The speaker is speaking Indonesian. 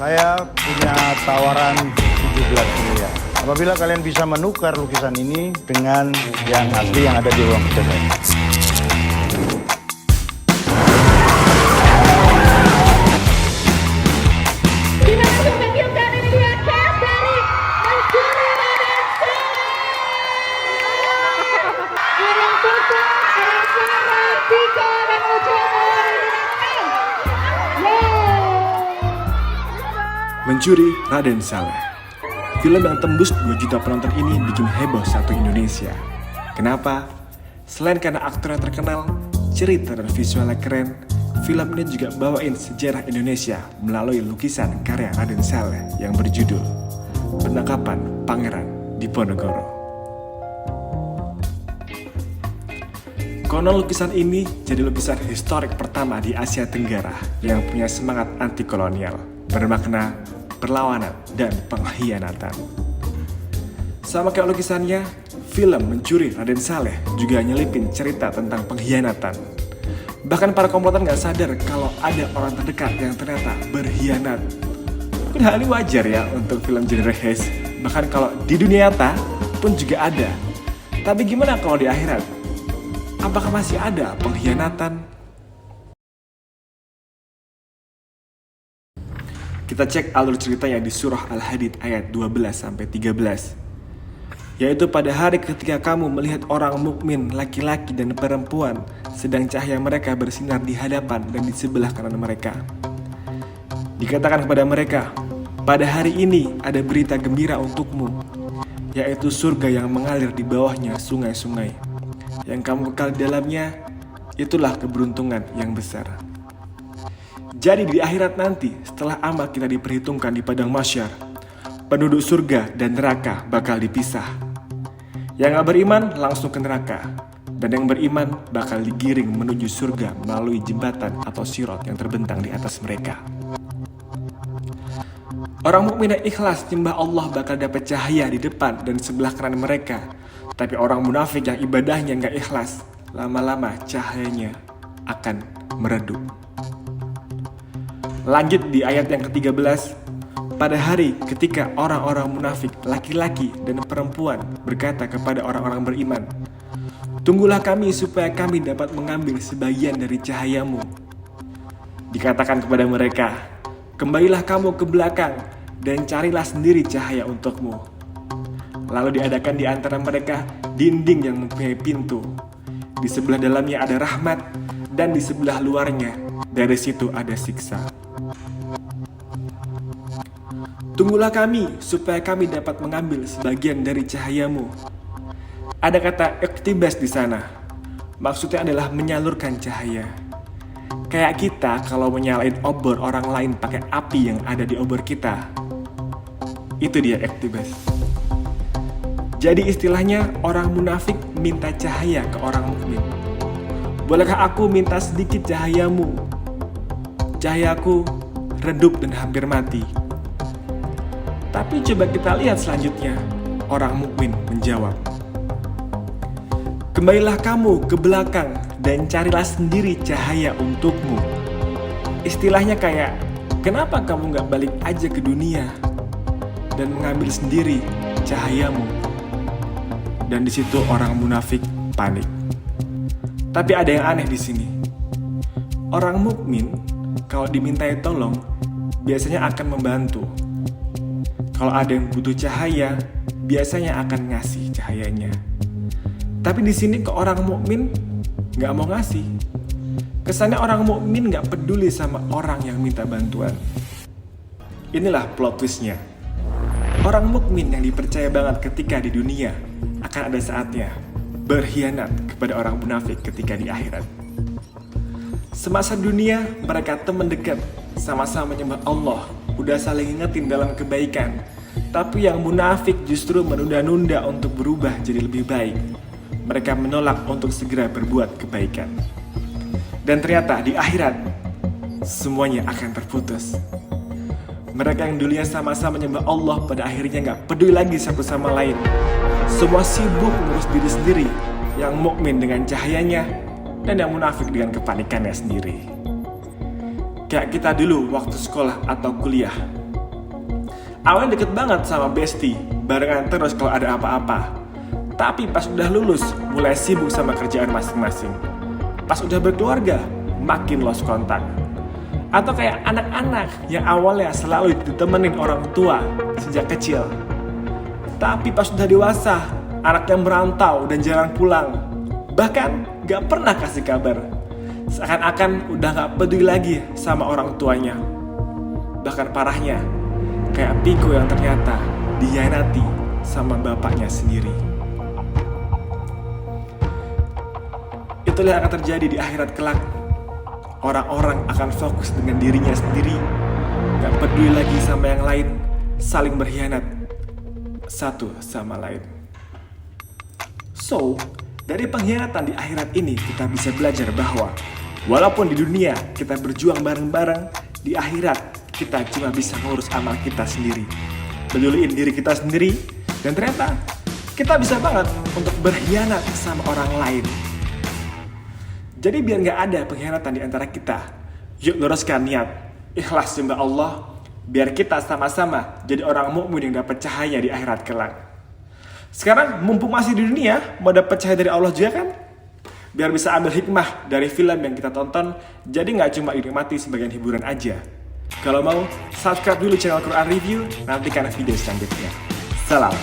Saya punya tawaran 17 miliar. Apabila kalian bisa menukar lukisan ini dengan yang asli yang ada di ruang kerja saya. Mencuri Raden Saleh. Film yang tembus 2 juta penonton ini bikin heboh satu Indonesia. Kenapa? Selain karena aktor yang terkenal, cerita dan visualnya keren, film ini juga bawain sejarah Indonesia melalui lukisan karya Raden Saleh yang berjudul Penangkapan Pangeran Diponegoro. Konon lukisan ini jadi lukisan historik pertama di Asia Tenggara yang punya semangat anti kolonial, bermakna perlawanan dan pengkhianatan. Sama kayak lukisannya, film Mencuri Raden Saleh juga nyelipin cerita tentang pengkhianatan. Bahkan para komplotan gak sadar kalau ada orang terdekat yang ternyata berkhianat. Mungkin hal ini wajar ya untuk film genre heist, bahkan kalau di dunia nyata pun juga ada. Tapi gimana kalau di akhirat? Apakah masih ada pengkhianatan? Kita cek alur ceritanya di surah Al-Hadid ayat 12-13. Yaitu pada hari ketika kamu melihat orang mukmin laki-laki dan perempuan sedang cahaya mereka bersinar di hadapan dan di sebelah kanan mereka. Dikatakan kepada mereka, pada hari ini ada berita gembira untukmu, yaitu surga yang mengalir di bawahnya sungai-sungai. Yang kamu kekal di dalamnya, itulah keberuntungan yang besar. Jadi di akhirat nanti, setelah amal kita diperhitungkan di padang mahsyar, penduduk surga dan neraka bakal dipisah. Yang gak beriman langsung ke neraka, dan yang beriman bakal digiring menuju surga melalui jembatan atau sirot yang terbentang di atas mereka. Orang mukmin yang ikhlas nyembah Allah bakal dapat cahaya di depan dan sebelah kanan mereka. Tapi orang munafik yang ibadahnya gak ikhlas, lama-lama cahayanya akan meredup. Lanjut di ayat yang ke-13, pada hari ketika orang-orang munafik laki-laki dan perempuan berkata kepada orang-orang beriman, tunggulah kami supaya kami dapat mengambil sebagian dari cahayamu. Dikatakan kepada mereka, kembalilah kamu ke belakang dan carilah sendiri cahaya untukmu. Lalu diadakan di antara mereka dinding yang mempunyai pintu. Di sebelah dalamnya ada rahmat dan di sebelah luarnya dari situ ada siksa. Tunggulah kami supaya kami dapat mengambil sebagian dari cahayamu. Ada kata iktibas di sana. Maksudnya adalah menyalurkan cahaya. Kayak kita kalau menyalain obor orang lain pakai api yang ada di obor kita. Itu dia iktibas. Jadi istilahnya orang munafik minta cahaya ke orang mukmin. Bolehkah aku minta sedikit cahayamu? Cahayaku redup dan hampir mati. Tapi coba kita lihat selanjutnya. Orang mukmin menjawab, kembalilah kamu ke belakang dan carilah sendiri cahaya untukmu. Istilahnya kayak, kenapa kamu gak balik aja ke dunia dan mengambil sendiri cahayamu? Dan di situ orang munafik panik. Tapi ada yang aneh di sini. Orang mukmin kalau dimintai tolong biasanya akan membantu. Kalau ada yang butuh cahaya, biasanya akan ngasih cahayanya. Tapi di sini ke orang mukmin nggak mau ngasih. Kesannya orang mukmin nggak peduli sama orang yang minta bantuan. Inilah plot twistnya. Orang mukmin yang dipercaya banget ketika di dunia akan ada saatnya berkhianat kepada orang munafik ketika di akhirat. Semasa dunia mereka teman dekat, sama-sama menyembah Allah, udah saling ingetin dalam kebaikan. Tapi yang munafik justru menunda-nunda untuk berubah jadi lebih baik. Mereka menolak untuk segera berbuat kebaikan. Dan ternyata di akhirat semuanya akan terputus. Mereka yang dulunya sama-sama menyembah Allah pada akhirnya gak peduli lagi satu sama lain. Semua sibuk ngurus diri sendiri, yang mukmin dengan cahayanya dan yang munafik dengan kepanikannya sendiri. Kayak kita dulu waktu sekolah atau kuliah, Awalnya deket banget sama bestie, barengan terus kalau ada apa-apa. Tapi pas udah lulus, mulai sibuk sama kerjaan masing-masing. Pas udah berkeluarga, makin lost kontak. Atau kayak anak-anak yang awalnya selalu ditemenin orang tua sejak kecil. Tapi pas udah dewasa, anak yang merantau dan jarang pulang. Bahkan gak pernah kasih kabar. Seakan-akan udah gak peduli lagi sama orang tuanya. Bahkan parahnya, kayak Piko yang ternyata dihianati sama bapaknya sendiri. Itulah yang akan terjadi di akhirat kelak. Orang-orang akan fokus dengan dirinya sendiri, gak peduli lagi sama yang lain, saling berkhianat satu sama lain. So, dari pengkhianatan di akhirat ini kita bisa belajar bahwa walaupun di dunia kita berjuang bareng-bareng, di akhirat kita cuma bisa ngurus amal kita sendiri, peduliin diri kita sendiri, dan ternyata kita bisa banget untuk berkhianat sama orang lain. Jadi biar gak ada pengkhianatan di antara kita, yuk luruskan niat, ikhlas sembah Allah, biar kita sama-sama jadi orang mukmin yang dapat cahaya di akhirat kelak. Sekarang mumpung masih di dunia, mau dapat cahaya dari Allah juga kan? Biar bisa ambil hikmah dari film yang kita tonton, jadi gak cuma dinikmati sebagai hiburan aja. Kalau mau, subscribe dulu channel Quran Review, nantikan video selanjutnya. Salam.